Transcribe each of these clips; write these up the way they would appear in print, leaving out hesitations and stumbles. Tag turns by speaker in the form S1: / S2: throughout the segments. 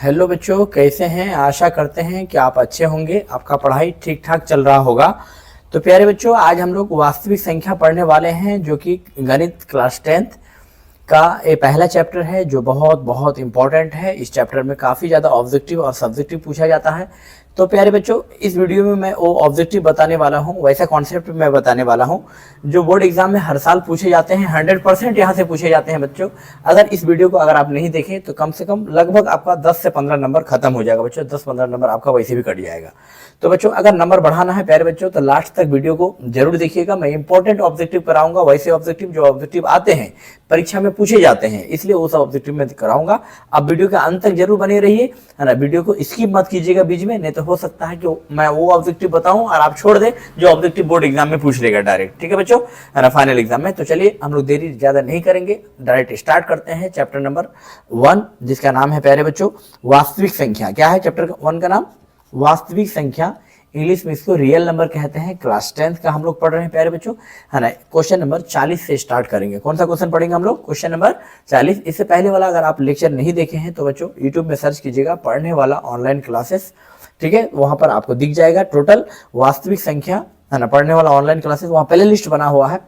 S1: Hello बच्चों, कैसे हैं? आशा करते हैं कि आप अच्छे होंगे, आपका पढ़ाई ठीक ठाक चल रहा होगा। तो प्यारे बच्चों, आज हम लोग वास्तविक संख्या पढ़ने वाले हैं, जो कि गणित क्लास 10th का ये पहला चैप्टर है, जो बहुत बहुत इंपॉर्टेंट है। इस चैप्टर में काफ़ी ज़्यादा ऑब्जेक्टिव और सब्जेक्टिव पूछा जाता है। तो प्यारे बच्चों, इस वीडियो में मैं वो ऑब्जेक्टिव बताने वाला हूँ, वैसा कॉन्सेप्ट मैं बताने वाला हूँ जो बोर्ड एग्जाम में हर साल पूछे जाते हैं। 100% यहाँ से पूछे जाते हैं बच्चों। अगर इस वीडियो को अगर आप नहीं देखें तो कम से कम लगभग आपका 10 से 15 नंबर खत्म हो जाएगा बच्चों। 10-15 नंबर आपका वैसे भी कट जाएगा। तो बच्चों, अगर नंबर बढ़ाना है प्यारे बच्चों, तो लास्ट तक वीडियो को जरूर देखिएगा। मैं इंपॉर्टेंट ऑब्जेक्टिव कराऊंगा, वैसे ऑब्जेक्टिव जो ऑब्जेक्टिव आते हैं, परीक्षा में पूछे जाते हैं, इसलिए वो सब ऑब्जेक्टिव में कराऊंगा। आप वीडियो के अंत तक जरूर बने रहिए, है ना। वीडियो को स्किप मत कीजिएगा बीच में, नहीं तो हो सकता है कि मैं वो ऑब्जेक्टिव बताऊं और आप छोड़ दें जो ऑब्जेक्टिव बोर्ड एग्जाम में पूछ लेगा डायरेक्ट। ठीक है बच्चों, है ना, फाइनल एग्जाम में। तो चलिए हम लोग देरी ज्यादा नहीं करेंगे, डायरेक्ट स्टार्ट करते हैं चैप्टर नंबर 1, जिसका नाम है प्यारे बच्चों वास्तविक संख्या। क्या है चैप्टर 1 का नाम? वास्तविक संख्या। इंग्लिश में इसको रियल नंबर कहते हैं। क्लास 10th का हम लोग पढ़ रहे हैं प्यारे बच्चों, है ना। क्वेश्चन नंबर 40 से स्टार्ट करेंगे। कौन सा क्वेश्चन पढ़ेंगे हम लोग? Question number 40। इससे पहले वाला अगर आप लेक्चर नहीं देखे हैं तो बच्चों यूट्यूब में सर्च कीजिएगा पढ़ने वाला ऑनलाइन क्लासेस, ठीक है। वहां पर आपको दिख जाएगा टोटल वास्तविक संख्या, है ना, पढ़ने वाला ऑनलाइन क्लासेस। वहां प्ले लिस्ट बना हुआ है,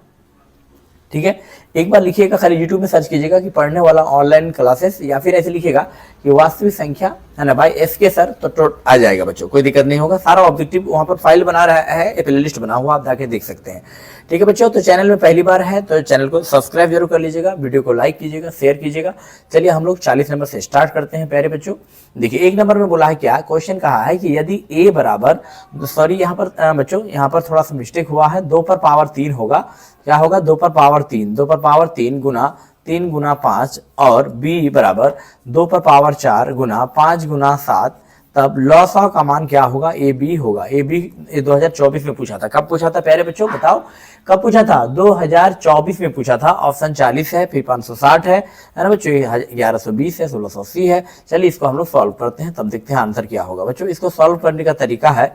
S1: ठीक है। एक बार लिखिएगा, खाली यूट्यूब में सर्च कीजिएगा कि पढ़ने वाला ऑनलाइन क्लासेस, या फिर ऐसे लिखिएगा कि वास्तविक संख्या, है ना, भाई SK सर, तो आ जाएगा बच्चों, कोई दिक्कत नहीं होगा। सारा ऑब्जेक्टिव वहां पर फाइल बना रहा है, प्ले लिस्ट बना हुआ, आप जाके देख सकते हैं। ठीक है बच्चों, तो चैनल में पहली बार है तो चैनल को सब्सक्राइब जरूर कर लीजिएगा, वीडियो को लाइक कीजिएगा, शेयर कीजिएगा। चलिए हम लोग 40 नंबर से स्टार्ट करते हैं प्यारे बच्चों। देखिए, 1 नंबर में बोला है क्या, क्वेश्चन कहा है कि यदि a बराबर, सॉरी यहाँ पर बच्चों यहाँ पर थोड़ा सा मिस्टेक हुआ है, 2 पर पावर 3 होगा। क्या होगा? 2 पर पावर 3, 2 पर पावर 3 गुना 3 गुना 5, और b बराबर 2 पर पावर 4 गुना 5 गुना 7। तब लॉसा का मान क्या होगा? ए बी होगा। ए बी 2024 में पूछा था। कब पूछा था प्यारे बच्चों, बताओ कब पूछा था? 2024 में पूछा था। ऑप्शन 40 है, फिर 560 है ना बच्चों, 1120 है, 1680 है। चलिए इसको हम लोग सॉल्व करते हैं, तब देखते हैं आंसर क्या होगा बच्चों। इसको सॉल्व करने का तरीका है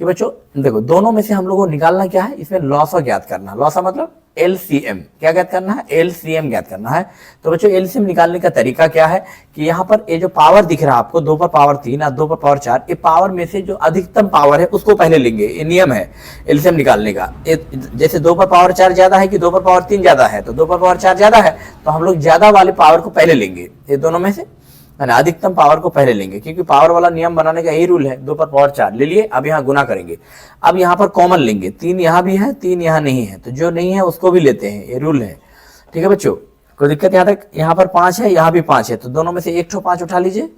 S1: कि बच्चों देखो, दोनों में से हम लोगों को निकालना क्या है, इसमें लॉसा ज्ञात करना। लॉसा मतलब LCM, क्या ज्ञात करना है? LCM ज्ञात करना है। तो बच्चों LCM निकालने का तरीका क्या है कि यहाँ पर ये जो पावर दिख रहा है आपको, 2 पर पावर 3 और 2 पर पावर 4, ये पावर में से जो अधिकतम पावर है उसको पहले लेंगे। ये नियम है LCM निकालने का। जैसे 2 पर पावर 4 ज्यादा है कि 2 पर पावर 3 ज्यादा है, तो 2 पर पावर 4 ज्यादा है तो हम लोग ज्यादा वाले पावर को पहले लेंगे। ये दोनों में से, है ना, अधिकतम पावर को पहले लेंगे, क्योंकि पावर वाला नियम बनाने का यही रूल है। 2 पर पावर 4 ले लिए, अब यहाँ गुना करेंगे। अब यहाँ पर कॉमन लेंगे, 3 यहाँ भी है, 3 यहाँ नहीं है, तो जो नहीं है उसको भी लेते हैं, ये रूल है। ठीक है बच्चों, कोई दिक्कत यहाँ तक? यहाँ पर 5 है, यहाँ भी 5 है, तो दोनों में से एक ठो 5 उठा लीजिए।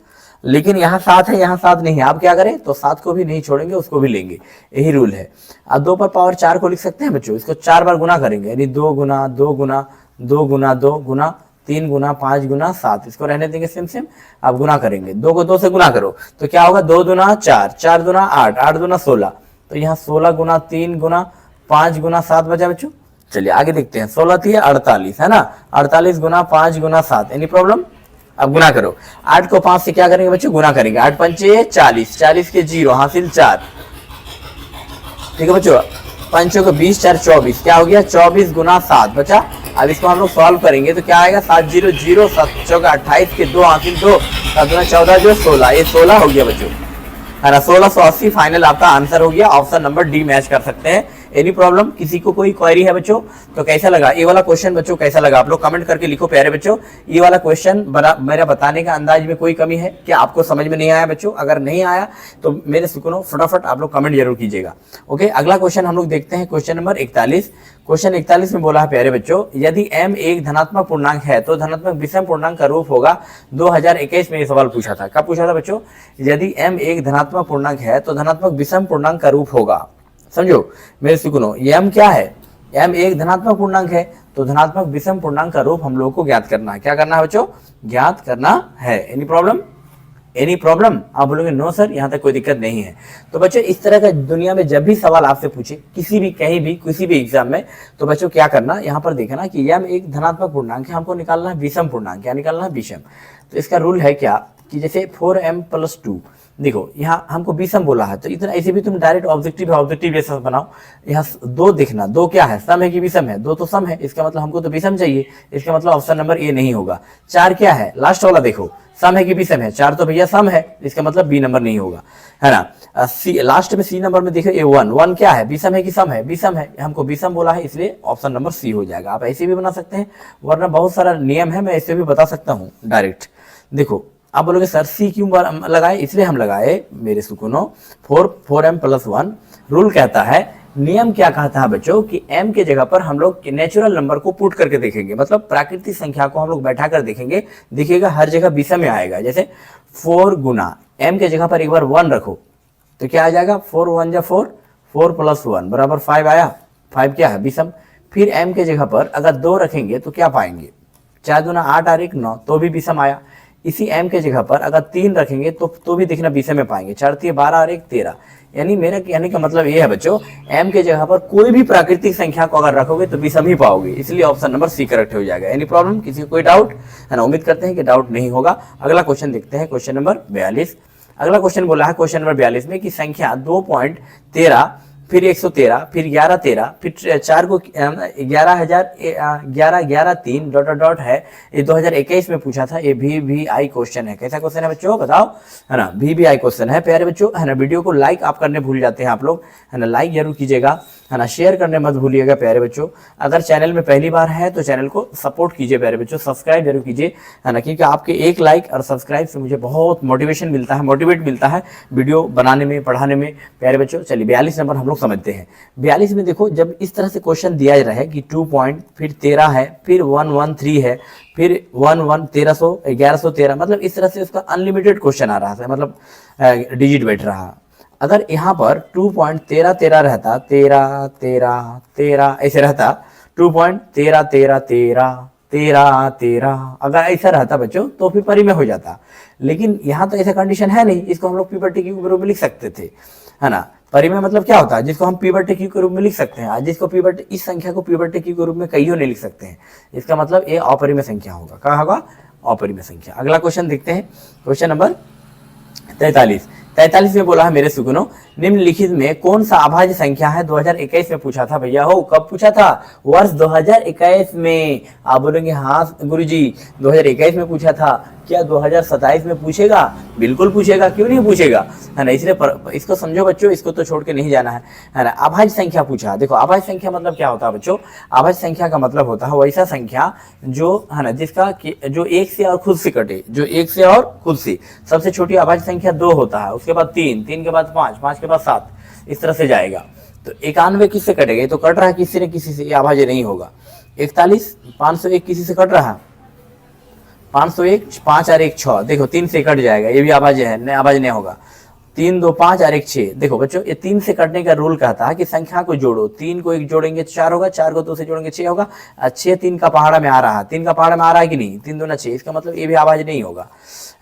S1: लेकिन यहाँ 7 है, यहाँ 7 नहीं है, आप क्या करें? तो 7 को भी नहीं छोड़ेंगे, उसको भी लेंगे, यही रूल है। अब 2 पर पावर 4 को लिख सकते हैं बच्चों, इसको 4 बार गुना करेंगे, यानी 2 गुना 2 गुना 2 गुना 2 गुना 3 गुना 5 गुना 7, इसको रहने देंगे सेम सेम। आप गुना करेंगे, 2 को 2 से गुना करो तो क्या होगा? 2 दुना 4, 4 दुना 8, 8 दुना 16, तो यहाँ 16 गुना 3 गुना 5 गुना 7 बचा बच्चों। चलिए आगे देखते हैं। 16 थी 48, है ना, 48 गुना 5 गुना 7, एनी प्रॉब्लम? अब गुना करो। 8 को 5 से क्या करेंगे बच्चों? गुना करेंगे। 8 पंचे 40, 40 के 0 हासिल 4। ठीक है बच्चों, 5 को 20, 4 24, क्या हो गया? 24 गुना 7 बचा। अब इसको हम लोग सॉल्व करेंगे तो क्या आएगा? 7 0 0, 7 चौका 28 के 2 हासिल 2, 7 दुना 14 जो 16, ये 16 हो गया बच्चों, है ना। 1680 फाइनल आपका आंसर हो गया। ऑप्शन नंबर डी मैच कर सकते हैं। Any problem? किसी को कोई क्वेरी है बच्चों? तो कैसा लगा ये वाला क्वेश्चन बच्चों, कैसा लगा? आप लोग कमेंट करके लिखो प्यारे बच्चों। ये वाला क्वेश्चन मेरा बताने का अंदाज में कोई कमी है क्या? आपको समझ में नहीं आया बच्चों? अगर नहीं आया तो मेरे सुनो फटाफट आप लोग कमेंट जरूर कीजिएगा। ओके, अगला क्वेश्चन हम लोग देखते हैं, क्वेश्चन नंबर 41। क्वेश्चन 41 में बोला है प्यारे बच्चों, यदि m एक धनात्मक पूर्णांक है तो धनात्मक विषम पूर्णांक का रूप होगा। 2021 में ये सवाल पूछा था। कब पूछा था बच्चों? यदि m एक धनात्मक पूर्णांक है तो धनात्मक विषम पूर्णांक का रूप होगा। समझो मेरे सुनो, m क्या है? m एक धनात्मक पूर्णांक है तो धनात्मक विषम पूर्णांक का रूप हम लोग को ज्ञात करना है। क्या करना है बच्चों? ज्ञात करना है। Any problem? Any problem? आप बोलोगे नो सर, यहाँ तक कोई दिक्कत नहीं है। तो बच्चों इस तरह का दुनिया में जब भी सवाल आपसे पूछे, किसी भी कहीं भी किसी भी एग्जाम में, तो बच्चों क्या करना, यहाँ पर देखना कि m एक धनात्मक पूर्णांक है, हमको निकालना है विषम पूर्णांक। क्या निकालना है? विषम। तो इसका रूल है क्या कि जैसे 4m + 2, देखो यहाँ हमको विषम बोला है, तो इतना ऐसे भी तुम डायरेक्ट ऑब्जेक्टिव है, ऑब्जेक्टिव जैसा बनाओ। यहाँ 2 देखना, 2 क्या है? सम है कि विषम है? 2 तो सम है, इसका मतलब हमको तो विषम चाहिए, इसका मतलब ऑप्शन नंबर ए नहीं होगा। 4 क्या है? लास्ट वाला देखो, सम है कि विषम है? 4 तो भैया सम है, इसका मतलब बी नंबर नहीं होगा, है ना। सी लास्ट में सी नंबर में देखिए ए 1, 1 क्या है? विषम है कि सम है? विषम है, हमको विषम बोला है, इसलिए ऑप्शन नंबर सी हो जाएगा। आप ऐसे भी बना सकते हैं, वरना बहुत सारा नियम है, मैं ऐसे भी बता सकता हूँ डायरेक्ट। देखो आप बोलोगे सर सी क्यों लगाए? इसलिए हम लगाए मेरे सुकुनो 4m+1 रूल कहता है, नियम क्या कहता है बच्चों कि m के जगह पर हम लोग नेचुरल नंबर को पुट करके देखेंगे, मतलब प्राकृतिक संख्या को हम लोग बैठा कर देखेंगे, दिखेगा हर जगह विषम में आएगा। जैसे 4 गुना m के जगह पर एक बार 1 रखो तो क्या आ जाएगा? 4 1 जा 4, 4+1 बराबर 5 आया। 5 क्या है? विषम। फिर m के जगह पर अगर 2 रखेंगे तो क्या पाएंगे? 4 दूना 8 और 1 9, तो भी विषम आया। इसी m के जगह पर अगर 3 रखेंगे तो भी दिखना विषम में पाएंगे। 4 3 12 और 1 13। यानी मेरा कहने का मतलब ये है बच्चों, m के जगह पर कोई भी प्राकृतिक संख्या को अगर रखोगे तो विषम ही पाओगे, इसलिए ऑप्शन नंबर सी करेक्ट हो जाएगा। Any problem? किसी को कोई डाउट है ना? उम्मीद करते हैं कि डाउट नहीं होगा। अगला क्वेश्चन देखते हैं, क्वेश्चन नंबर 42। अगला क्वेश्चन बोला है क्वेश्चन नंबर 42 में कि संख्या 2.13 फिर 113 फिर 1113 फिर 4 को 11,3 डॉट डॉट है। ये 2021 में पूछा था, ये VVI क्वेश्चन है। कैसा क्वेश्चन है बच्चों बताओ, है ना? VVI क्वेश्चन है प्यारे बच्चों, है ना। वीडियो को लाइक आप करने भूल जाते हैं आप लोग, है ना। लाइक जरूर कीजिएगा, है ना। शेयर करने मत भूलिएगा प्यारे बच्चों। अगर चैनल में पहली बार है तो चैनल को सपोर्ट कीजिए प्यारे बच्चों, सब्सक्राइब जरूर कीजिए, है ना, क्योंकि आपके एक लाइक और सब्सक्राइब से मुझे बहुत मोटिवेशन मिलता है, मोटिवेट मिलता है वीडियो बनाने में, पढ़ाने में प्यारे बच्चों। चलिए 42 नंबर हम लोग समझते हैं। 42 में देखो, जब इस तरह से क्वेश्चन दिया रहे कि 2 पॉइंट फिर 13 है फिर 113 है फिर 1100 1113, मतलब इस तरह से उसका अनलिमिटेड क्वेश्चन आ रहा था, मतलब डिजिट बैठ रहा। अगर यहाँ पर 2.13 रहता, 13 13 13 ऐसे रहता, 2.13 13 13 13 13, अगर ऐसा रहता बच्चों तो फिर परिमेय हो जाता। लेकिन यहाँ तो ऐसा कंडीशन है नहीं, इसको हम लोग पी/टी के रूप में लिख सकते थे, है ना। परिमेय मतलब क्या होता है? जिसको हम पी/टी के रूप में लिख सकते हैं। आज जिसको पी/टी, इस संख्या को पी/टी के रूप में कईयों नहीं लिख सकते हैं, इसका मतलब ये अपरिमेय संख्या होगा। क्या होगा? अपरिमेय संख्या। अगला क्वेश्चन देखते हैं, क्वेश्चन नंबर 43 में बोला है मेरे सुगुनों, निम्नलिखित में कौन सा अभाज्य संख्या है? 2021 में पूछा था भैया। हो कब पूछा था? वर्ष 2021 में। आप बोलेंगे हाँ गुरुजी 2021 में पूछा था, क्या 2027 में पूछेगा? बिल्कुल पूछेगा, क्यों नहीं पूछेगा, है ना। इसलिए इसको समझो बच्चों, इसको तो छोड़ के नहीं जाना है ना। अभाज्य संख्या पूछा। देखो अभाज्य संख्या मतलब क्या होता है बच्चों? अभाज्य संख्या का मतलब होता है वैसा संख्या जो, है ना, जिसका जो एक से और खुद से कटे, जो एक से और खुद से। सबसे छोटी अभाज्य संख्या 2 होता है, उसके बाद 3, 3 के बाद 5, 5 के बाद 7, इस तरह से जाएगा। तो 91 किससे कटेगा? ये तो कट रहा है किसी न किसी से, ये अभाज्य नहीं होगा। 41 501 किसी से कट रहा है, 501 5 और 1 6, देखो 3 से कट जाएगा, ये भी अभाज्य है, अभाज्य नहीं होगा। 3 2 5 और 1 6, देखो बच्चों ये 3 से कटने का रूल कहता है कि संख्या को जोड़ो, 3 को 1 जोड़ेंगे 4 होगा, 4 को 2 से जोड़ेंगे 6 होगा। 6 3 का पहाड़ा में आ रहा है, 3 का पहाड़ा में आ रहा है कि नहीं? 3 2 6, इसका मतलब ये भी अभाज्य नहीं होगा,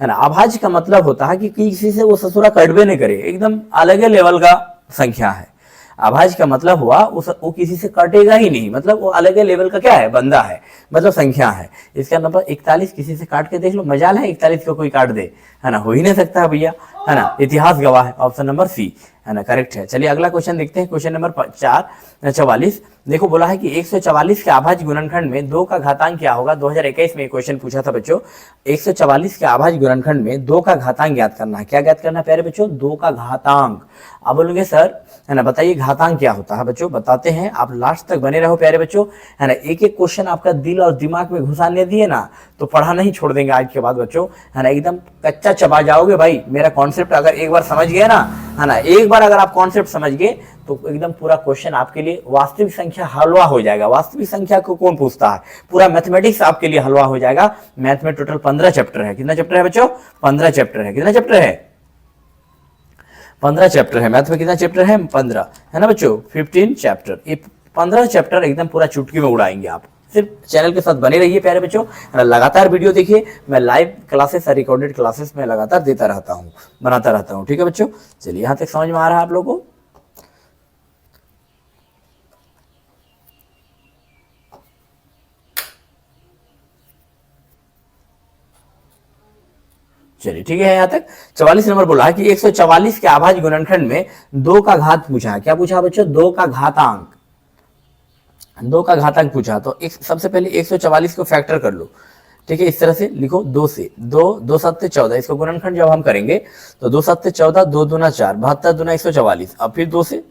S1: है ना। अभाज्य का मतलब होता है कि किसी से वो ससुरा कटबे नहीं करे, एकदम अलग लेवल का संख्या है। अभाज्य का मतलब हुआ वो किसी से कटेगा ही नहीं, मतलब वो अलग लेवल का क्या है? बंदा है, मतलब संख्या है। इसका नंबर 41 किसी से काट के देख लो, मजाल है 41 को कोई काट दे, है ना। हो ही नहीं सकता है भैया, है ना। इतिहास गवाह है, ऑप्शन नंबर सी, है ना, करेक्ट है। चलिए अगला क्वेश्चन देखते हैं, क्वेश्चन नंबर 44। देखो बोला है कि 144 के अभाज्य गुणनखंड में 2 का घातांक क्या होगा? 2021 में क्वेश्चन पूछा था बच्चों। 144 के अभाज्य गुणनखंड में 2 का घातांक ज्ञात करना है। क्या ज्ञात करना है प्यारे बच्चों? 2 का घातांक। अब बोलोगे सर, है ना, बताइए घातांक क्या होता है? बच्चों बताते हैं, आप लास्ट तक बने रहो प्यारे बच्चों, है ना। एक एक क्वेश्चन आपका दिल और दिमाग में घुसाने दिए ना तो पढ़ा नहीं छोड़ देंगे आज के बाद बच्चों, है ना। एकदम कच्चा चबा जाओगे भाई। मेरा कॉन्सेप्ट अगर एक बार समझ गए ना, है ना, एक बार अगर आप कॉन्सेप्ट समझ गए तो एकदम पूरा क्वेश्चन आपके लिए वास्तविक संख्या हलवा हो जाएगा। वास्तविक संख्या को कौन पूछता है? पूरा मैथमेटिक्स आपके लिए हलवा हो जाएगा। मैथ में टोटल 15 चैप्टर है। कितना चैप्टर है बच्चों? 15 चैप्टर है। कितना चैप्टर है? 15 चैप्टर है। मैथ में कितना चैप्टर है? 15, है ना बच्चों, 15 चैप्टर। ये 15 चैप्टर एकदम पूरा चुटकी में उड़ाएंगे आप। सिर्फ चैनल के साथ बने रहिए प्यारे बच्चों, लगातार वीडियो देखिए। मैं लाइव क्लासेस और रिकॉर्डेड क्लासेस में लगातार देता रहता हूँ, बनाता रहता हूँ, ठीक है बच्चों। चलिए यहाँ तक समझ में आ रहा है आप लोगों को? चलिए ठीक है। यहाँ तक 44 नंबर बोला है कि 144 के अभाज्य गुणनखंड में 2 का घात पूछा है। क्या पूछा बच्चों? 2 का घातांक। 2 का घातांक पूछा। तो सबसे पहले 144 को फैक्टर कर लो। ठीक है, इस तरह से लिखो 2 से 2 7 14, इसको गुणनखंड जब हम करेंगे तो 2 7 14, 2 दूना 4, 72 दूना 144, अब फिर 2 से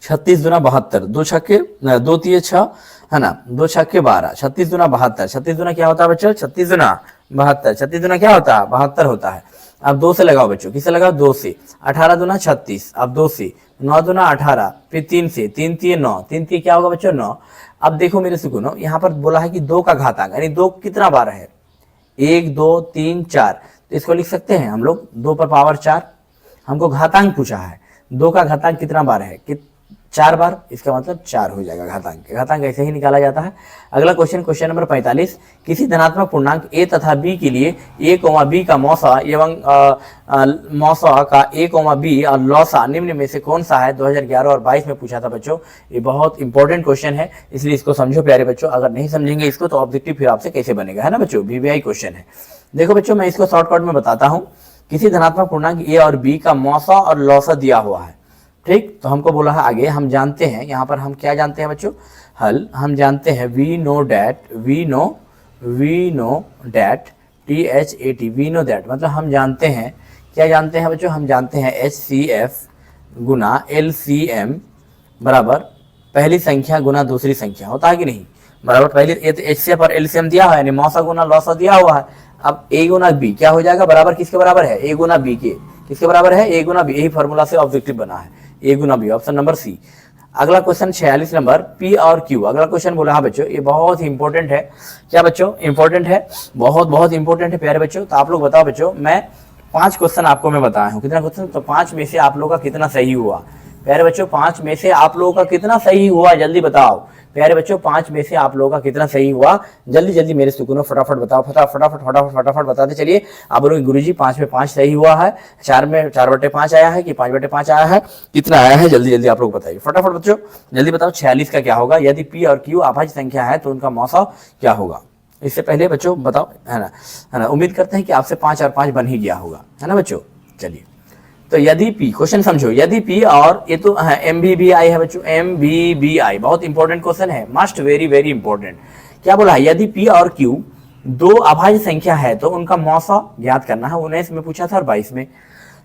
S1: 36 दूना 72, 2 छक्के 2 तिये 6 है ना, 2 छक्के 12, 36 दूना 72, 36 दूना क्या होता है बच्चों, 36 दूना 72, 36 दूना क्या होता है 72 होता है। अब 2 से लगाओ बच्चों, किससे लगाओ 2 से, 18 दूना 36, अब 2 से 9 दूना 18, फिर 3 से, 3 तिये 9, 3 तिये क्या होगा बच्चों 9। अब देखो मेरे सुकुनो, यहाँ पर बोला है कि 2 का घातांक, यानी 2 कितना बार है, 1 2 3 4, तो इसको लिख सकते हैं हम लोग 2 पर पावर 4। हमको घातांक पूछा है, 2 का घातांक कितना बार है, 4 बार, इसका मतलब 4 हो जाएगा घातांक। घातांक ऐसे ही निकाला जाता है। अगला क्वेश्चन नंबर 45, किसी धनात्मक पूर्णांक a तथा b के लिए a, b का मौसा एवं मौसा का a, b और लौसा निम्न में से कौन सा है, 2011 और 22 में पूछा था बच्चों। ये बहुत इंपॉर्टेंट क्वेश्चन है, इसलिए इसको समझो प्यारे बच्चों। अगर नहीं समझेंगे इसको तो ऑब्जेक्टिव फिर आपसे कैसे बनेगा, है ना बच्चों, VVI क्वेश्चन है। देखो बच्चों, मैं इसको शॉर्टकट में बताता हूँ। किसी धनात्मक पूर्णांक a और b का मौसा और लौसा दिया हुआ है, ठीक, तो हमको बोला है आगे, हम जानते हैं, यहाँ पर हम क्या जानते हैं बच्चों, हल हम जानते हैं, we know that THAT, we know that मतलब हम जानते हैं, क्या जानते हैं बच्चों, हम जानते हैं HCF गुना LCM बराबर पहली संख्या गुना दूसरी संख्या, होता है कि नहीं, बराबर पहले ये तो HCF और LCM दिया हुआ है, यानी मौसा गुना लौसा दिया हुआ है। अब a गुना b क्या हो जाएगा, बराबर किसके बराबर है, a गुना b के, किसके बराबर है, a गुना b, यही फॉर्मूला से ऑब्जेक्टिव बना है, a गुना b, ऑप्शन नंबर सी। अगला क्वेश्चन 46 नंबर, p और q। अगला क्वेश्चन बोला है बच्चों, ये बहुत ही इंपॉर्टेंट है, क्या बच्चों, इंपॉर्टेंट है, बहुत इंपॉर्टेंट है प्यारे बच्चों। तो आप लोग बताओ बच्चों, मैं 5 क्वेश्चन आपको मैं बताया हूँ, कितना क्वेश्चन, तो 5 में से आप लोगों का कितना सही हुआ प्यारे बच्चों, 5 में से आप लोगों का कितना सही हुआ, जल्दी बताओ प्यारे बच्चों, 5 में से आप लोगों का कितना सही हुआ, जल्दी मेरे सुकुनों फटाफट बताओ, फटाफट बताते चलिए। आप बोलोगे गुरुजी 5 में 5 सही हुआ है, 4 में 4/5 आया है कि 5/5 आया है, कितना आया है, जल्दी आप लोग बताइए फटाफट बच्चों, जल्दी बताओ। 46 का क्या होगा, यदि p और q अभाज्य संख्या है तो उनका मौसा क्या होगा। इससे पहले बच्चों बताओ, है ना, उम्मीद करते हैं कि आपसे 5 और 5 बन ही गया होगा, है ना बच्चों। चलिए, तो यदि p, क्वेश्चन समझो, यदि p और ये तो MBBI है बच्चों, MBBI बहुत इंपॉर्टेंट क्वेश्चन है, मस्ट वेरी इंपॉर्टेंट। क्या बोला है, यदि p और q 2 अभाज्य संख्या है तो उनका मौसा ज्ञात करना है। 19 में पूछा था और 22 में।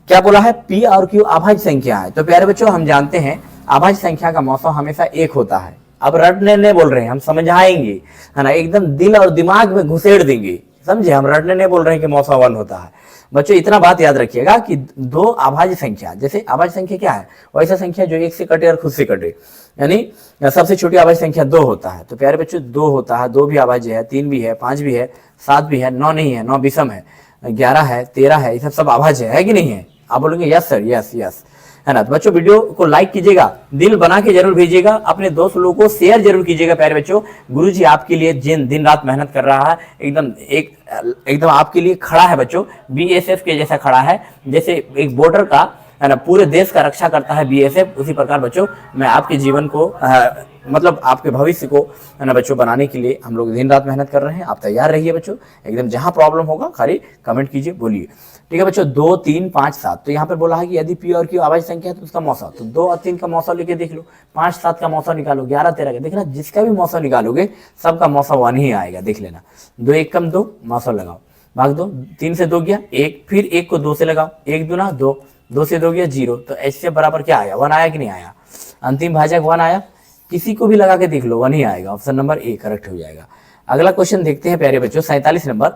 S1: क्या बोला है, p और q अभाज्य संख्या है, तो प्यारे बच्चों हम जानते हैं अभाज्य संख्या का मौसा हमेशा 1 होता है। अब रटने नहीं बोल रहे हैं, हम समझाएंगे, है ना, एकदम दिल और दिमाग में घुसेड़ देंगे, समझे, हम रटने नहीं बोल रहे हैं कि मौसा 1 होता है। बच्चों इतना बात याद रखिएगा कि 2 अभाज्य संख्या, जैसे अभाज्य संख्या क्या है, वैसा संख्या जो 1 से कटे और खुद से कटे, यानी सबसे छोटी अभाज्य संख्या 2 होता है। तो प्यारे बच्चों 2 होता है, 2 भी अभाज्य है, 3 भी है, 5 भी है, 7 भी है, 9 नहीं है, 9 विषम है, 11 है, 13 है, ये सब अभाज्य है कि नहीं है। आप बोलेंगे यस सर, यस, है ना। तो बच्चों वीडियो को लाइक कीजिएगा, दिल बना के जरूर भेजिएगा, अपने दोस्त लोगों को शेयर जरूर कीजिएगा प्यारे बच्चों। गुरुजी आपके लिए दिन रात मेहनत कर रहा है, एकदम आपके लिए खड़ा है बच्चों, BSF के जैसा खड़ा है, जैसे एक बॉर्डर का, है ना, पूरे देश का रक्षा करता है BSF, उसी प्रकार बच्चों मैं आपके जीवन को मतलब आपके भविष्य को, है ना बच्चों, बनाने के लिए हम लोग दिन रात मेहनत कर रहे हैं। आप तैयार रहिए बच्चों, एकदम जहां प्रॉब्लम होगा खाली कमेंट कीजिए, बोलिए, ठीक है बच्चों। 2 3 5 7, तो यहाँ पर बोला है कि यदि p और q अभाज्य संख्या है तो उसका मौसा, तो 2 और 3 का मौसा लेके देख लो, 5 7 का मौसा निकालो, 11 13 का, देखना जिसका भी मौसा निकालोगे सबका मौसा 1 ही आएगा, देख लेना। 2 1 कम 2, मौसा लगाओ, भाग दो, 3 से 2 गया 1, फिर 1 को 2 से लगाओ, 1 दूना 2, 2 से 2 गया 0, तो HCF बराबर क्या आया, 1 आया कि नहीं आया, अंतिम भाजक 1 आया, किसी को भी लगा के देख लो 1 ही आएगा, ऑप्शन नंबर ए करेक्ट हो जाएगा। अगला क्वेश्चन देखते हैं प्यारे बच्चों, 47 नंबर।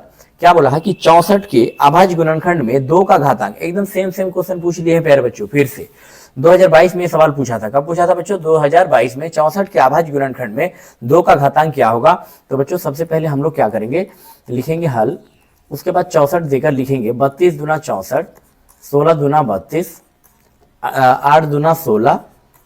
S1: क्या बोला है कि 64 के अभाज्य गुणनखंड में 2 का घातांक, एकदम सेम क्वेश्चन पूछ लिए हैं प्यारे बच्चों, फिर से 2022 में सवाल पूछा था। कब पूछा था बच्चों, 2022 में। 64 के अभाज्य गुणनखंड में 2 का घातांक क्या होगा। तो बच्चों सबसे पहले हम लोग क्या करेंगे, लिखेंगे हल, उसके बाद 64 देकर लिखेंगे 32 दूना 64, 16 दूना 32, 8 दूना 16,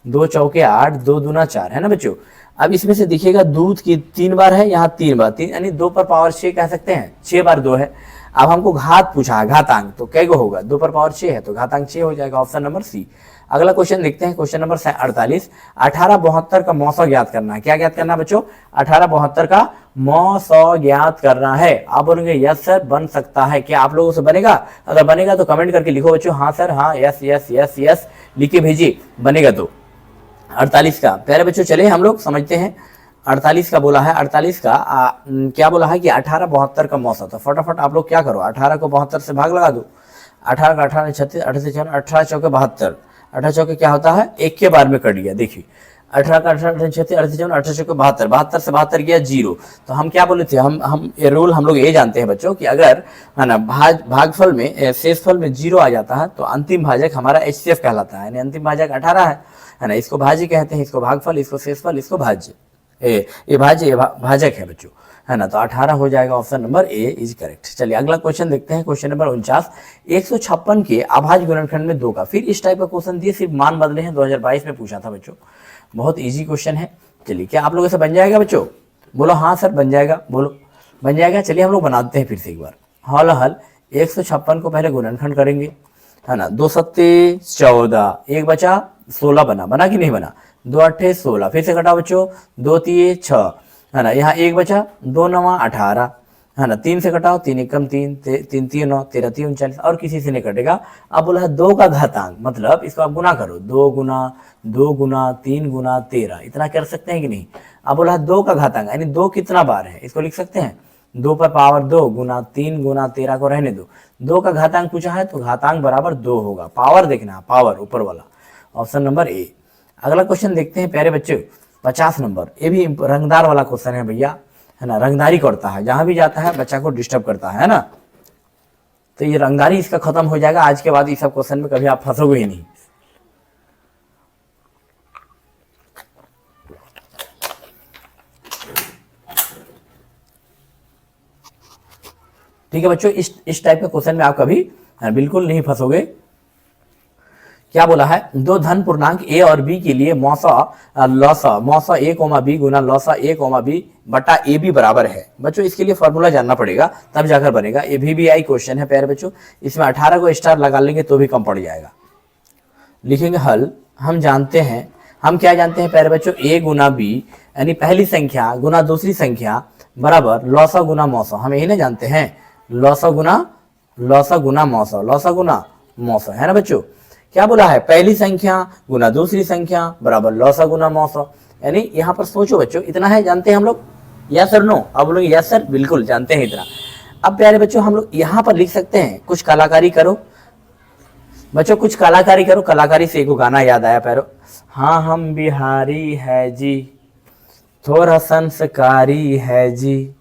S1: 2 चौके 8, 2 दूना 4, है ना बच्चों। अब इसमें से देखिएगा दूध की 3 बार है, यहाँ 3 बार, 3 यानी 2 पर पावर 6 कह सकते हैं, 6 बार 2 है। अब हमको घात पूछा है, घातांक, तो कै गो होगा, 2 पर पावर 6 है तो घातांक 6 हो जाएगा, ऑप्शन नंबर सी। अगला क्वेश्चन देखते हैं, क्वेश्चन नंबर 48। 1872 का मौसा ज्ञात करना है। क्या ज्ञात करना है बच्चों, 1872 का मौसा ज्ञात करना है। आप बोलेंगे यस सर बन सकता है, क्या आप लोगों से बनेगा, अगर बनेगा तो कमेंट करके लिखो बच्चों, हाँ सर, हाँ, यस यस यस लिख के भेजिए, बनेगा तो। 48 का प्यारे बच्चों, चले हम लोग समझते हैं 48 का बोला है, 48 का क्या बोला है कि 18 72 का मौसा। तो फटाफट आप लोग क्या करो, 18 को 72 से भाग लगा दो। 18 का 18 36, 18 18 चौके 72, 18 चौके क्या होता है, एक के बार में कट गया। देखिए 18 का 18 36, 18 चौके 72, 72 से 72 गया 0। तो हम क्या बोले थे, हम ये रूल हम लोग ये जानते हैं बच्चों कि अगर है ना भागफल में शेषफल में 0 आ जाता है तो अंतिम भाजक हमारा HCF कहलाता है, यानी अंतिम भाजक 18 है ना। इसको भाज्य कहते हैं, इसको भागफल, इसको शेषफल, इसको भाज्य। ये भाज्य, ये भाजक है बच्चों, है ना। तो 18 हो जाएगा, option number A is correct. चलिए अगला क्वेश्चन देखते हैं, क्वेश्चन नंबर 49। 156 के अभाज्य गुणनखंड में 2 का, फिर इस टाइप का क्वेश्चन दिए, सिर्फ मान बदले हैं, 2022 में पूछा था बच्चों। बहुत इजी क्वेश्चन है। चलिए क्या आप लोगों से बन जाएगा बच्चों, बोलो हाँ सर बन जाएगा, बोलो बन जाएगा। चलिए हम लोग बनाते हैं फिर से एक बार। हल 156 को पहले गुणनखंड करेंगे, है ना। 2 सत्ते 14, एक बचा 16 बना कि नहीं बना, 2 अट्ठे 16, फिर से कटा बच्चों, 2 तिये 6, है ना। यहाँ एक बचा, 2 नवा 18, है ना। 3 से कटाओ, 3 एकम 3, 3 3 9, 13 3 39, और किसी से नहीं कटेगा। अब बोला है 2 का घातांक, मतलब इसको आप गुना करो, 2 गुना 3 गुना 13, इतना कर सकते हैं कि नहीं। अब बोला है 2 का घातांक, यानी 2 कितना बार है, इसको लिख सकते हैं 2 पर पावर 2 गुना 3 गुना 13 को रहने दो। 2 का घातांक पूछा है तो घातांक बराबर 2 होगा, पावर देखना, पावर ऊपर वाला, ऑप्शन नंबर ए। अगला क्वेश्चन देखते हैं प्यारे बच्चे, 50 नंबर। ये भी रंगदार वाला क्वेश्चन है भैया, है ना। रंगदारी करता है, जहां भी जाता है बच्चा को डिस्टर्ब करता है ना। तो ये रंगदारी इसका खत्म हो जाएगा आज के बाद, इस सब क्वेश्चन में कभी आप फंसोगे ही नहीं। ठीक है बच्चों, इस टाइप के क्वेश्चन में आप कभी बिल्कुल नहीं फंसोगे। क्या बोला है, 2 धन पूर्णांक a और b के लिए मौसा a कोमा b गुना लौसा a कोमा b बटा ए बी बराबर है। बच्चों इसके लिए फॉर्मूला जानना पड़ेगा, तब जाकर बनेगा। ये VBI क्वेश्चन है प्यारे बच्चों, इसमें 18 को स्टार लगा लेंगे तो भी कम पड़ जाएगा। लिखेंगे हल, हम जानते हैं, हम क्या जानते हैं प्यारे बच्चों, a गुना b यानी पहली संख्या गुना दूसरी संख्या बराबर लौसा गुना मौसा। हम यही ना जानते हैं, लौसा गुना मौसा, है ना बच्चों। क्या बोला है, पहली संख्या गुना दूसरी संख्या बराबर लौसा गुना मौसा। यानी यहाँ पर सोचो बच्चों, इतना है जानते हैं हम लोग, यस सर नो। अब लोग यस सर बिल्कुल जानते हैं इतना। अब प्यारे बच्चों हम लोग यहाँ पर लिख सकते हैं, कुछ कलाकारी करो बच्चों, कुछ कलाकारी करो। कलाकारी से एक गाना याद आया प्यारो, हाँ हम बिहारी है जी, थोड़ा संस्कारी है जी,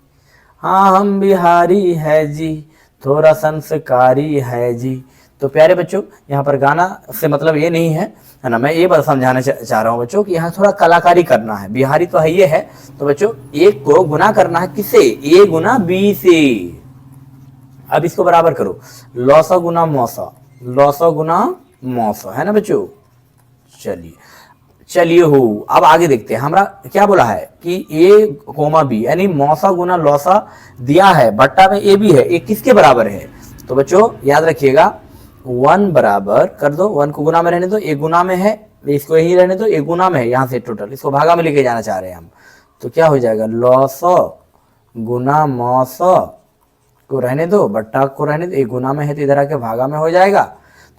S1: हाँ हम बिहारी है जी, थोड़ा संस्कारी है जी। तो प्यारे बच्चों यहाँ पर गाना से मतलब ये नहीं है ना, मैं ये बात समझाना चाह रहा हूँ बच्चों कि यहाँ थोड़ा कलाकारी करना है। बिहारी तो है ये है, तो बच्चों एक को गुना करना है किससे, ए गुना बी से। अब इसको बराबर करो, लौसा गुना मौसा, है ना बच्चों। चलिए हो, अब आगे देखते हैं। हमारा क्या बोला है कि ए कोमा बी यानी मौसा गुना लौसा दिया है, बट्टा में ए बी है, ये किसके बराबर है। तो बच्चों याद रखिएगा, 1 बराबर कर दो, 1 को गुना में रहने दो, एक गुना में है, इसको यही रहने दो, एक गुना में है, यहाँ से टोटल इसको भागा में लेके जाना चाह रहे हैं हम। तो क्या हो जाएगा, लौसा गुना मौसा को रहने दो, बट्टा को रहने दो, एक गुना में है तो इधर आके भागा में हो जाएगा।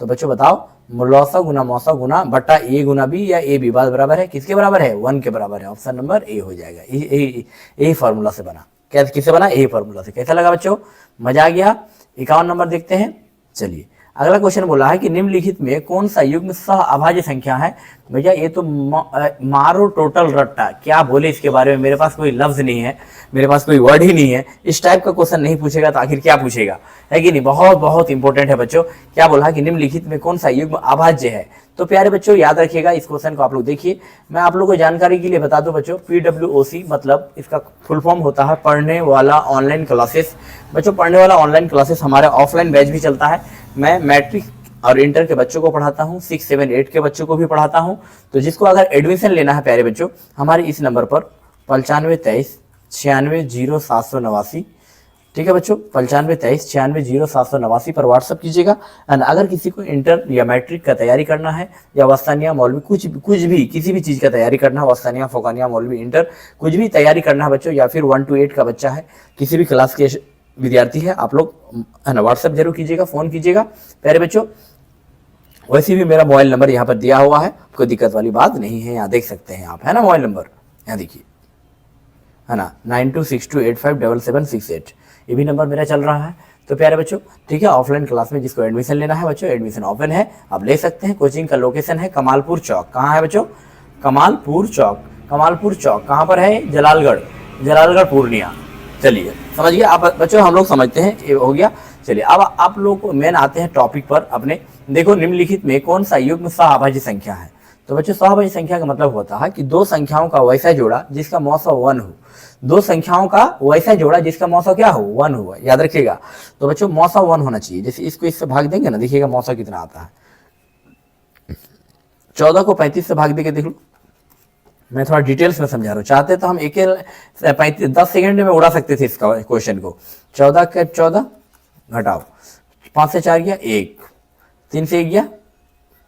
S1: तो बच्चों बताओ, लौसा गुना मौसा गुना बट्टा ए गुना बी या ए बी, बात बराबर है, किसके बराबर है, 1 के बराबर है। ऑप्शन नंबर ए हो जाएगा। यही फॉर्मूला से बना, कैसे किससे बना, यही फॉर्मूला से। कैसा लगा बच्चों, मजा आ गया। 51 नंबर देखते हैं। चलिए अगला क्वेश्चन बोला है कि निम्नलिखित में कौन सा युग्म सह अभाज्य संख्या है। भैया ये तो मारो टोटल रट्टा, क्या बोले इसके बारे में, मेरे पास कोई लफ्ज नहीं है, मेरे पास कोई वर्ड ही नहीं है। इस टाइप का क्वेश्चन नहीं पूछेगा तो आखिर क्या पूछेगा, है कि नहीं। बहुत बहुत इंपॉर्टेंट है बच्चों। क्या बोला कि निम्नलिखित में कौन सा युग्म अभाज्य है। तो प्यारे बच्चों याद रखिएगा इस क्वेश्चन को, आप लोग देखिए। मैं आप लोगों को जानकारी के लिए बता दूं बच्चों, PWOC मतलब इसका फुल फॉर्म होता है पढ़ने वाला ऑनलाइन क्लासेस। बच्चों पढ़ने वाला ऑनलाइन क्लासेस हमारे ऑफलाइन बैच भी चलता है। मैं मैट्रिक और इंटर के बच्चों को पढ़ाता हूँ, 6, 7, 8 के बच्चों को भी पढ़ाता हूँ। तो जिसको अगर एडमिशन लेना है प्यारे बच्चों, हमारे इस नंबर पर 9523 960789, ठीक है बच्चों, 9523 960789 पर व्हाट्सअप कीजिएगा। एंड अगर किसी को इंटर या मैट्रिक का तैयारी करना है या वस्तानिया मौलवी कुछ भी किसी भी चीज़ का तैयारी करना है, वस्तानिया फोकानिया मौलवी इंटर कुछ भी तैयारी करना है बच्चों, या फिर 1 to 8 का बच्चा है, किसी भी क्लास के विद्यार्थी है, आप लोग है ना व्हाट्सएप जरूर कीजिएगा, फोन कीजिएगा प्यारे बच्चों। वैसे भी मेरा मोबाइल नंबर यहाँ पर दिया हुआ है, कोई दिक्कत वाली बात नहीं है, यहाँ देख सकते हैं आप, है ना मोबाइल नंबर, यहाँ देखिए। है ना 9262857768, ये भी नंबर मेरा चल रहा है। तो प्यारे बच्चों ठीक है, ऑफलाइन क्लास में जिसको एडमिशन लेना है बच्चों, एडमिशन ओपन है, आप ले सकते हैं। कोचिंग का लोकेशन है कमालपुर चौक। कहाँ है बच्चों? कमालपुर चौक। कमालपुर चौक कहाँ पर है? जलालगढ़, जलालगढ़ पूर्णिया। चलिए समझ गए आप बच्चों, हम लोग समझते हैं, ये हो गया। चलिए अब आप लोग को मेन आते हैं टॉपिक पर अपने। देखो निम्नलिखित में कौन सा युग्म सहअभाज्य संख्या है? तो बच्चों सहअभाज्य संख्या का मतलब होता है कि दो संख्याओं का वैसा जोड़ा जिसका मौसा 1 हो। दो संख्याओं का वैसा जोड़ा जिसका मौसा क्या हो? 1 हुआ, याद रखिएगा। तो बच्चों मौसा 1 होना चाहिए। जैसे इसको इससे भाग देंगे ना, देखिएगा मौसा कितना आता है। 14 को 35 से भाग देके देख लो। मैं थोड़ा डिटेल्स में समझा रहा हूँ, चाहते तो हम 10 सेकंड में उड़ा सकते थे इस क्वेश्चन को। 14 के 14 घटाओ, 5 से 4 गया 1, 3 से 1 गया,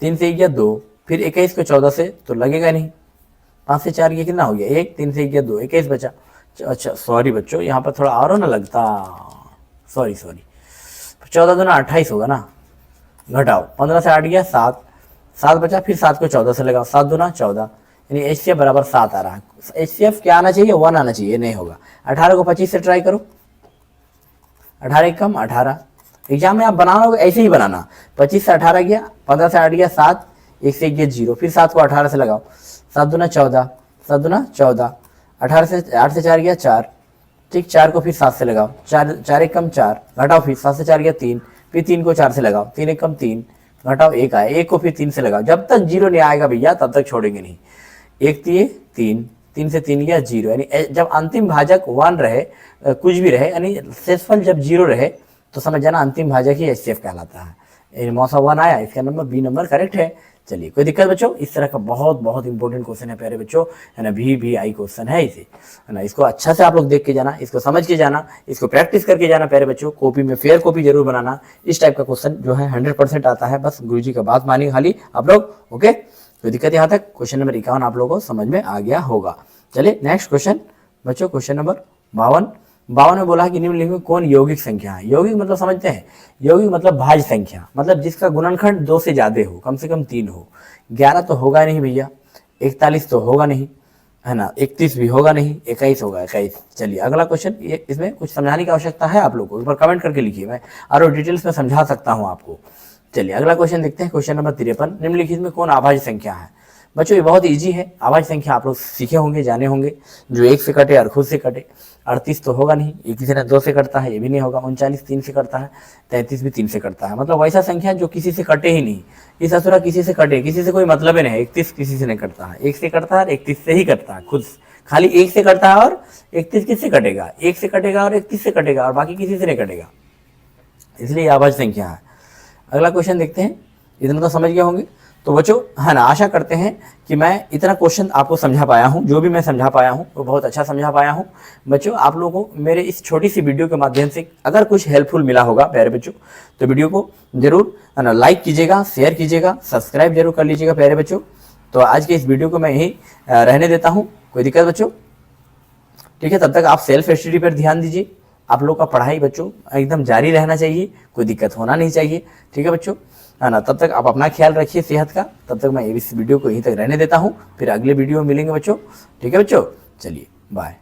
S1: 3 से 1 गया 2, फिर 21 को 14 से तो लगेगा नहीं। 5 से 4 गया कितना हो गया? 1, 3 से 1 गया 2, 21 बचा। अच्छा सॉरी बच्चों, यहाँ पर थोड़ा और ना लगता, सॉरी 14 दूना 28 होगा ना। घटाओ, 15 से 8 गया 7, 7 बचा, फिर 7 को 14 से लगाओ, 7 दूना 14, यानी HCF बराबर 7 आ रहा है। HCF क्या आना चाहिए? 1 आना चाहिए, नहीं होगा। 18 को 25 से ट्राई करो, 18 कम 18। एग्जाम में आप बनाओगे ऐसे ही बनाना। 25 से 18 गया, 15 से 8 गया 7, 1 से 1 गया 0, फिर 7 को 18 से लगाओ, 7 दूना 14, 7 दूना 14, 18 से 8 से 4 गया 4, ठीक, 4 को फिर 7 से लगाओ, 4 1 कम 4, घटाओ, फिर 7 से 4 गया 3, फिर 3 को 4 से लगाओ, 3 1 कम 3, घटाओ 1 आया, 1 को फिर 3 से लगाओ। जब तक 0 नहीं आएगा भैया तब तक छोड़ेंगे नहीं। 1 दिए 3, 3 से 3 गया 0, यानी जब अंतिम भाजक 1 रहे, कुछ भी रहे, यानी शेषफल जब 0 रहे तो समझ जाना अंतिम भाजक ही HCF कहलाता है। मौसा 1 आया, इसका नंबर बी नंबर करेक्ट है। चलिए कोई दिक्कत बच्चों? इस तरह का बहुत बहुत इंपॉर्टेंट क्वेश्चन है प्यारे बच्चों, है ना, VVI क्वेश्चन है इसे, है ना। इसको अच्छा से आप लोग देख के जाना, इसको समझ के जाना, इसको प्रैक्टिस करके जाना प्यारे बच्चों। कॉपी में फेयर कॉपी जरूर बनाना। इस टाइप का क्वेश्चन जो है 100% आता है, बस गुरुजी का बात मानिए खाली आप लोग। ओके, कोई दिक्कत? यहाँ तक क्वेश्चन नंबर 51 आप लोगों को समझ में आ गया होगा। चलिए नेक्स्ट क्वेश्चन बच्चों, क्वेश्चन नंबर 52 में बोला है कि निम्नलिखित में कौन यौगिक संख्या है? यौगिक मतलब समझते हैं, यौगिक मतलब भाज्य संख्या, मतलब जिसका गुणनखंड 2 से ज्यादा हो, कम से कम 3 हो। 11 तो होगा नहीं भैया, 41 तो होगा नहीं, है ना, 31 भी होगा नहीं, 21 होगा 21। चलिए अगला क्वेश्चन, ये इसमें कुछ समझाने की आवश्यकता है आप लोग को, ऊपर कमेंट करके लिखिए, मैं और डिटेल्स में समझा सकता हूँ आपको। चलिए अगला क्वेश्चन देखते हैं, क्वेश्चन नंबर 53, निम्नलिखित में कौन अभाज्य संख्या है? बच्चों ये बहुत इजी है, अभाज्य संख्या आप लोग सीखे होंगे, जाने होंगे, जो 1 से कटे और खुद से कटे। 38 तो होगा नहीं, ये किसी ने 2 से कटता है, ये भी नहीं होगा। 39 3 से कटता है, 33 भी 3 से कटता है, मतलब वैसा संख्या जो किसी से कटे ही नहीं। इस असुरा किसी से कटे, किसी से कोई मतलब ही नहीं। 31 किसी से नहीं कटता है, 1 से कटता है और 31 से ही कटता है, खुद खाली 1 से कटता है और 31 किससे कटेगा? 1 से कटेगा और 31 से कटेगा, और बाकी किसी से नहीं कटेगा, इसलिए ये अभाज्य संख्या है। अगला क्वेश्चन देखते हैं, इतना तो समझ गए होंगे। तो बच्चों है ना, आशा करते हैं कि मैं इतना क्वेश्चन आपको समझा पाया हूँ, जो भी मैं समझा पाया हूँ वो बहुत अच्छा समझा पाया हूँ। बच्चों आप लोगों को मेरे इस छोटी सी वीडियो के माध्यम से अगर कुछ हेल्पफुल मिला होगा प्यारे बच्चों, तो वीडियो को जरूर है ना लाइक कीजिएगा, शेयर कीजिएगा, सब्सक्राइब जरूर कर लीजिएगा प्यारे बच्चों। तो आज के इस वीडियो को मैं यहीं रहने देता हूँ, कोई दिक्कत बच्चों? ठीक है, तब तक आप सेल्फ स्टडी पर ध्यान दीजिए। आप लोग का पढ़ाई बच्चों एकदम जारी रहना चाहिए, कोई दिक्कत होना नहीं चाहिए। ठीक है बच्चों, है ना, तब तक आप अपना ख्याल रखिए सेहत का। तब तक मैं इस वीडियो को यहीं तक रहने देता हूँ, फिर अगले वीडियो में मिलेंगे बच्चों। ठीक है बच्चों, चलिए बाय।